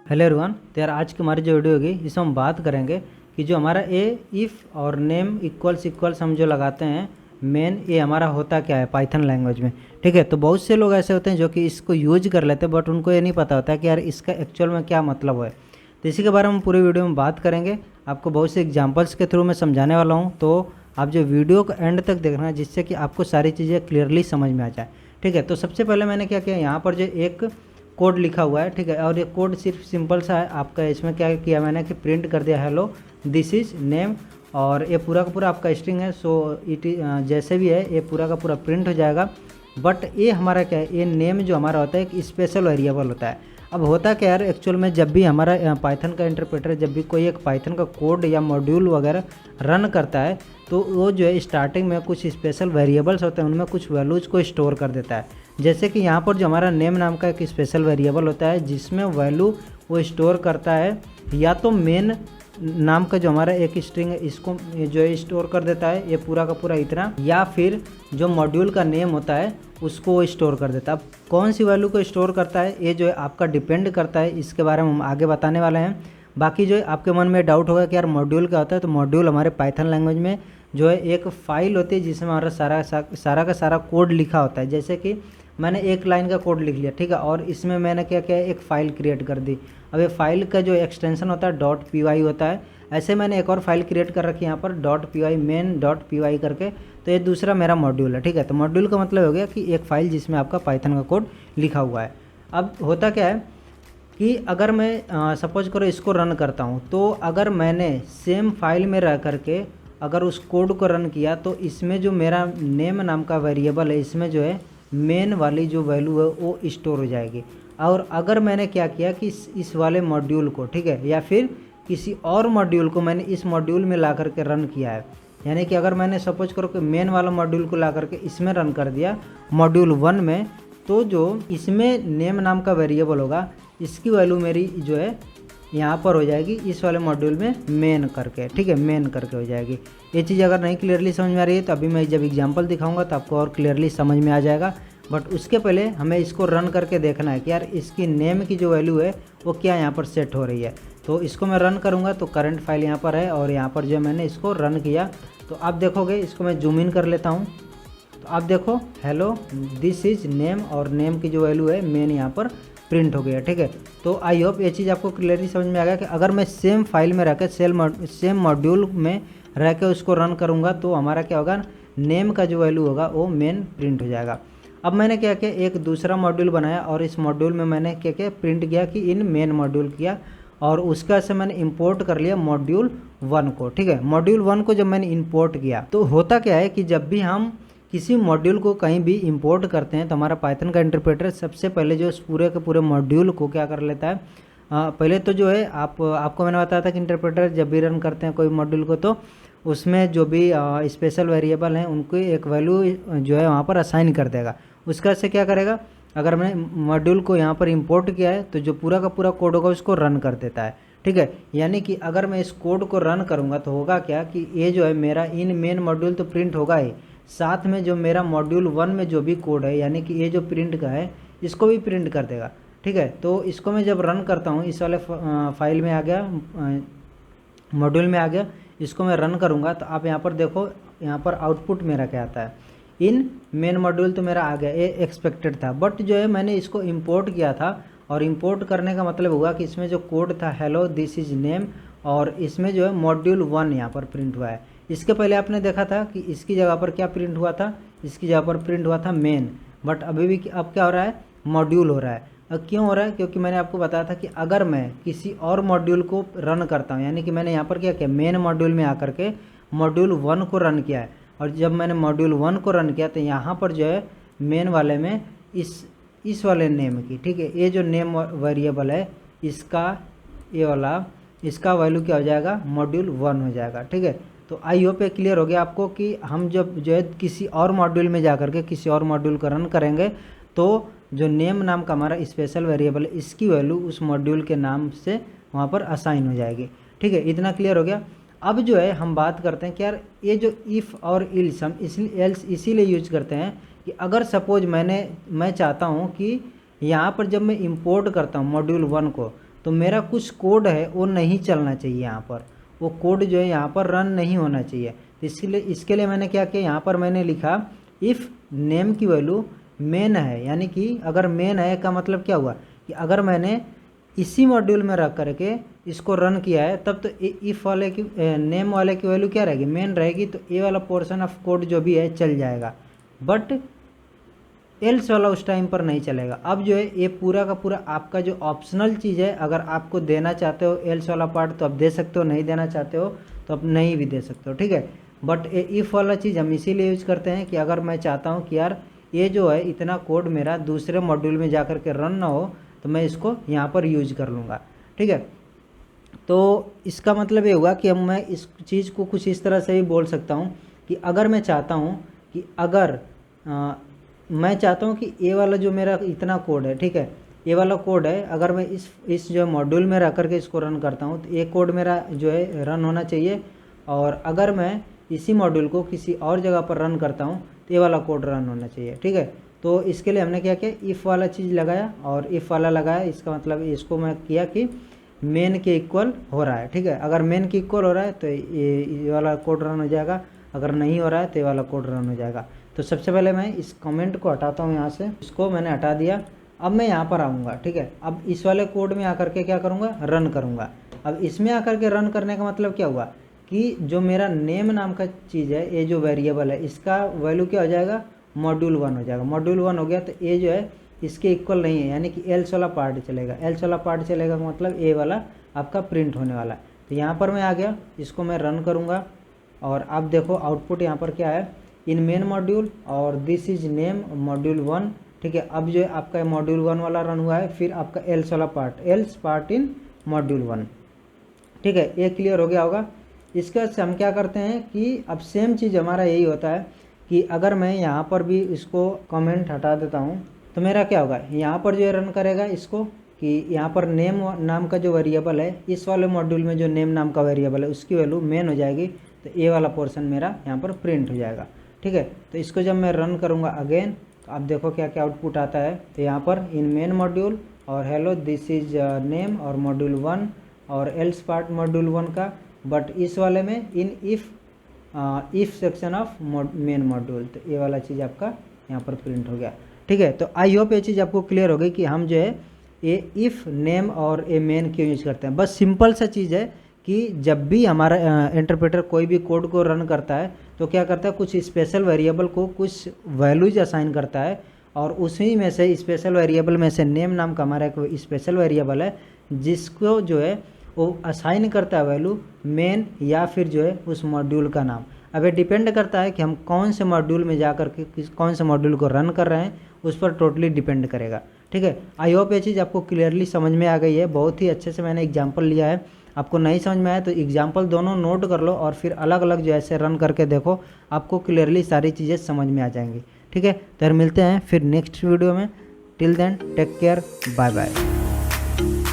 Hello everyone. तो यार आज की हमारी जो वीडियो होगी इसमें हम बात करेंगे कि जो हमारा इफ़ और नेम इक्वल्स हम जो लगाते हैं मेन, ये हमारा होता क्या है पाइथन लैंग्वेज में। ठीक है, तो बहुत से लोग ऐसे होते हैं जो कि इसको यूज कर लेते हैं बट उनको ये नहीं पता होता है कि यार इसका एक्चुअल में क्या मतलब है। तो इसी के बारे में हम पूरी वीडियो में बात करेंगे, आपको बहुत से एग्जाम्पल्स के थ्रू मैं समझाने वाला हूँ। तो आप जो वीडियो को एंड तक देखना जिससे कि आपको सारी चीज़ें क्लियरली समझ में आ जाए। ठीक है, तो सबसे पहले मैंने क्या किया, यहाँ पर जो एक कोड लिखा हुआ है, ठीक है, और ये कोड सिर्फ सिंपल सा है आपका। इसमें क्या किया मैंने कि प्रिंट कर दिया हेलो दिस इज़ नेम, और ये पूरा का पूरा आपका स्ट्रिंग है। सो इट जैसे भी है ये पूरा का पूरा प्रिंट हो जाएगा। बट ये हमारा क्या है, ये नेम जो हमारा होता है एक स्पेशल वेरिएबल होता है। अब होता क्या यार, एक्चुअल में जब भी हमारा पाइथन का इंटरप्रेटर जब भी कोई एक पाइथन का कोड या मॉड्यूल वगैरह रन करता है तो वो जो है स्टार्टिंग में कुछ स्पेशल वेरिएबल्स होते हैं, उनमें कुछ वैल्यूज़ को स्टोर कर देता है। जैसे कि यहाँ पर जो हमारा नेम नाम का एक स्पेशल वेरिएबल होता है जिसमें वैल्यू वो स्टोर करता है, या तो मेन नाम का जो हमारा एक स्ट्रिंग है इसको जो है स्टोर कर देता है ये पूरा का पूरा इतना, या फिर जो मॉड्यूल का नेम होता है उसको वो स्टोर कर देता है। अब कौन सी वैल्यू को स्टोर करता है ये जो है आपका डिपेंड करता है, इसके बारे में हम आगे बताने वाले हैं। बाकी जो है आपके मन में डाउट होगा कि यार मॉड्यूल क्या होता है, तो मॉड्यूल हमारे पाइथन लैंग्वेज में जो है एक फ़ाइल होती है जिसमें हमारा सारा का सारा कोड लिखा होता है। जैसे कि मैंने एक लाइन का कोड लिख लिया, ठीक है, और इसमें मैंने क्या किया, एक फ़ाइल क्रिएट कर दी। अब ये फाइल का जो एक्सटेंशन होता है .py होता है। ऐसे मैंने एक और फाइल क्रिएट कर रखी है यहाँ पर .py main.py करके, तो ये दूसरा मेरा मॉड्यूल है। ठीक है, तो मॉड्यूल का मतलब हो गया कि एक फ़ाइल जिसमें आपका पाइथन का कोड लिखा हुआ है। अब होता क्या है कि अगर मैं सपोज करो इसको रन करता हूँ, तो अगर मैंने सेम फाइल में रह करके अगर उस कोड को रन किया तो इसमें जो मेरा नेम नाम का वेरिएबल है इसमें जो है मेन वाली जो वैल्यू है वो स्टोर हो जाएगी। और अगर मैंने क्या किया कि इस वाले मॉड्यूल को, ठीक है, या फिर किसी और मॉड्यूल को मैंने इस मॉड्यूल में ला करके रन किया है, यानी कि अगर मैंने सपोज करो कि मेन वाला मॉड्यूल को ला करके इसमें रन कर दिया मॉड्यूल 1 में, तो जो इसमें नेम नाम का वेरिएबल होगा इसकी वैल्यू मेरी जो है यहाँ पर हो जाएगी इस वाले मॉड्यूल में मेन करके, ठीक है, मेन करके हो जाएगी। ये चीज़ अगर नहीं क्लियरली समझ में आ रही है तो अभी मैं जब एग्जांपल दिखाऊंगा तो आपको और क्लियरली समझ में आ जाएगा। बट उसके पहले हमें इसको रन करके देखना है कि यार इसकी नेम की जो वैल्यू है वो क्या यहाँ पर सेट हो रही है। तो इसको मैं रन करूँगा तो करंट फाइल यहाँ पर है, और यहाँ पर जो मैंने इसको रन किया तो आप देखोगे, इसको मैं जूम इन कर लेता हूँ तो आप देखो हेलो दिस इज़ नेम, और नेम की जो वैल्यू है मेन यहाँ पर प्रिंट हो गया। ठीक है, तो आई होप ये चीज़ आपको क्लियरली समझ में आ गया कि अगर मैं सेम फाइल में रहकर सेम मॉड्यूल में रह के उसको रन करूँगा तो हमारा क्या होगा, नेम का जो वैल्यू होगा वो मेन प्रिंट हो जाएगा। अब मैंने क्या किया, एक दूसरा मॉड्यूल बनाया और इस मॉड्यूल में मैंने क्या किया, प्रिंट किया कि इन मेन मॉड्यूल किया, और उसका से मैंने इंपोर्ट कर लिया मॉड्यूल 1 को। ठीक है, मॉड्यूल 1 को जब मैंने इंपोर्ट किया तो होता क्या है कि जब भी हम किसी मॉड्यूल को कहीं भी इंपोर्ट करते हैं तो हमारा पाइथन का इंटरप्रेटर सबसे पहले जो इस पूरे के पूरे मॉड्यूल को क्या कर लेता है, पहले तो जो है आपको मैंने बताया था कि इंटरप्रेटर जब भी रन करते हैं कोई मॉड्यूल को तो उसमें जो भी स्पेशल वेरिएबल हैं उनको एक वैल्यू जो है वहाँ पर असाइन कर देगा। उसका से क्या करेगा, अगर मैंने मॉड्यूल को यहाँ पर इंपोर्ट किया है तो जो पूरा का पूरा कोड होगा उसको रन कर देता है। ठीक है, यानी कि अगर मैं इस कोड को रन करूँगा तो होगा क्या कि ये जो है मेरा इन मेन मॉड्यूल तो प्रिंट होगा ही, साथ में जो मेरा मॉड्यूल 1 में जो भी कोड है यानी कि ये जो प्रिंट का है इसको भी प्रिंट कर देगा। ठीक है, तो इसको मैं जब रन करता हूँ इस वाले फाइल में आ गया, मॉड्यूल में आ गया, इसको मैं रन करूँगा तो आप यहाँ पर देखो, यहाँ पर आउटपुट मेरा क्या आता है, इन मेन मॉड्यूल तो मेरा आ गया, ये एक्सपेक्टेड था। बट जो है मैंने इसको इंपोर्ट किया था, और इंपोर्ट करने का मतलब हुआ कि इसमें जो कोड था हेलो दिस इज़ नेम, और इसमें जो है मॉड्यूल 1 यहाँ पर प्रिंट हुआ है। इसके पहले आपने देखा था कि इसकी जगह पर क्या प्रिंट हुआ था, इसकी जगह पर प्रिंट हुआ था मेन, बट अभी भी अब क्या हो रहा है, मॉड्यूल हो रहा है। अब क्यों हो रहा है, क्योंकि मैंने आपको बताया था कि अगर मैं किसी और मॉड्यूल को रन करता हूँ, यानी कि मैंने यहाँ पर क्या किया, मेन मॉड्यूल में आकर के मॉड्यूल 1 को रन किया है, और जब मैंने मॉड्यूल 1 को रन किया तो यहाँ पर जो है मेन वाले में इस वाले नेम की, ठीक है, ये जो नेम वेरिएबल है इसका ये वाला इसका वैल्यू क्या हो जाएगा, मॉड्यूल 1 हो जाएगा। ठीक है, तो आई होप ये क्लियर हो गया आपको कि हम जब जो है किसी और मॉड्यूल में जा करके किसी और मॉड्यूल को रन करेंगे तो जो नेम नाम का हमारा स्पेशल वेरिएबल है इसकी वैल्यू उस मॉड्यूल के नाम से वहाँ पर असाइन हो जाएगी। ठीक है, इतना क्लियर हो गया। अब जो है हम बात करते हैं कि यार ये जो इफ़ और इल्स हम इसीलिए यूज करते हैं कि अगर सपोज मैं चाहता हूँ कि यहाँ पर जब मैं इंपोर्ट करता हूँ मॉड्यूल 1 को तो मेरा कुछ कोड है वो नहीं चलना चाहिए यहाँ पर, वो कोड जो है यहाँ पर रन नहीं होना चाहिए। तो इसके लिए मैंने क्या किया, यहाँ पर मैंने लिखा इफ़ नेम की वैल्यू मेन है, यानी कि अगर मेन है का मतलब क्या हुआ कि अगर मैंने इसी मॉड्यूल में रख करके इसको रन किया है तब तो इफ़ वाले की नेम वाले की वैल्यू क्या रहेगी, मेन रहेगी, तो ये वाला पोर्शन ऑफ कोड जो भी है चल जाएगा, बट एल्स वाला उस टाइम पर नहीं चलेगा। अब जो है ये पूरा का पूरा आपका जो ऑप्शनल चीज़ है, अगर आपको देना चाहते हो एल्स वाला पार्ट तो आप दे सकते हो, नहीं देना चाहते हो तो आप नहीं भी दे सकते हो, ठीक है। बट ये इफ़ वाला चीज़ हम इसीलिए यूज करते हैं कि अगर मैं चाहता हूँ कि यार ये जो है इतना कोड मेरा दूसरे मॉड्यूल में जा कर के रन ना हो तो मैं इसको यहाँ पर यूज कर लूँगा, ठीक है। तो इसका मतलब ये हुआ कि अब मैं इस चीज़ को कुछ इस तरह से भी बोल सकता हूँ कि अगर मैं चाहता हूँ कि अगर मैं चाहता हूँ कि ये वाला जो मेरा इतना कोड है, ठीक है, ये वाला कोड है, अगर मैं इस जो मॉड्यूल में रख करके इसको रन करता हूँ तो ये कोड मेरा जो है रन होना चाहिए, और अगर मैं इसी मॉड्यूल को किसी और जगह पर रन करता हूँ तो ये वाला कोड रन होना चाहिए, ठीक है। तो इसके लिए हमने क्या किया, इफ़ वाला चीज़ लगाया और इफ़ वाला लगाया, इसका मतलब इसको मैं किया कि मेन के इक्वल हो रहा है, ठीक है। अगर मेन के इक्वल हो रहा है तो ये वाला कोड रन हो जाएगा, अगर नहीं हो रहा है तो ये वाला कोड रन हो जाएगा। तो सबसे पहले मैं इस कमेंट को हटाता हूँ यहाँ से, इसको मैंने हटा दिया। अब मैं यहाँ पर आऊँगा, ठीक है। अब इस वाले कोड में आकर के क्या करूँगा, रन करूँगा। अब इसमें आकर के रन करने का मतलब क्या हुआ कि जो मेरा नेम नाम का चीज़ है, ये जो वेरिएबल है, इसका वैल्यू क्या हो जाएगा, मॉड्यूल 1 हो जाएगा। मॉड्यूल 1 हो गया तो ये जो है इसके इक्वल नहीं है, यानी कि एल्स वाला पार्ट चलेगा। एल्स वाला पार्ट चलेगा मतलब ए वाला आपका प्रिंट होने वाला है। तो यहाँ पर मैं आ गया, इसको मैं रन करूँगा और आप देखो आउटपुट यहाँ पर क्या है, इन मेन मॉड्यूल और दिस इज नेम मॉड्यूल 1, ठीक है। अब जो है आपका मॉड्यूल 1 वाला रन हुआ है, फिर आपका एल्स वाला part, else part in module 1, ठीक है। ये क्लियर हो गया होगा। इसके बाद से हम क्या करते हैं कि अब सेम चीज़ हमारा यही होता है कि अगर मैं यहाँ पर भी इसको कमेंट हटा देता हूँ तो मेरा क्या होगा, यहाँ पर जो रन करेगा इसको कि यहाँ पर नेम नाम का जो वेरिएबल है, इस वाले मॉड्यूल में जो नेम नाम का वेरिएबल है उसकी वैल्यू मेन हो जाएगी, तो ये वाला पोर्शन मेरा यहाँ पर प्रिंट हो जाएगा, ठीक है। तो इसको जब मैं रन करूँगा अगेन तो आप देखो क्या क्या आउटपुट आता है। तो यहाँ पर इन मेन मॉड्यूल और हेलो दिस इज नेम और मॉड्यूल 1 और एल्स पार्ट मॉड्यूल 1 का, बट इस वाले में इन if section of main module, तो ये वाला चीज़ आपका यहाँ पर प्रिंट हो गया, ठीक है। तो आई होप ये चीज़ आपको क्लियर हो गई कि हम जो है ये इफ़ नेम और ए मेन क्यों यूज करते हैं। बस सिंपल सा चीज़ है कि जब भी हमारा इंटरप्रेटर कोई भी कोड को रन करता है तो क्या करता है, कुछ स्पेशल वेरिएबल को कुछ वैल्यूज असाइन करता है, और उसी में से स्पेशल वेरिएबल में से नेम नाम का हमारा एक स्पेशल वेरिएबल है जिसको जो है वो असाइन करता है वैल्यू मेन या फिर जो है उस मॉड्यूल का नाम। अब ये डिपेंड करता है कि हम कौन से मॉड्यूल में जा कर के कौन से मॉड्यूल को रन कर रहे हैं, उस पर टोटली डिपेंड करेगा, ठीक है। आई होप ये चीज़ आपको क्लियरली समझ में आ गई है। बहुत ही अच्छे से मैंने एग्जांपल लिया है। आपको नहीं समझ में आया तो एग्जांपल दोनों नोट कर लो और फिर अलग अलग जो ऐसे रन करके देखो, आपको क्लियरली सारी चीज़ें समझ में आ जाएंगी, ठीक है। तो मिलते हैं फिर नेक्स्ट वीडियो में। Till then take care, bye bye.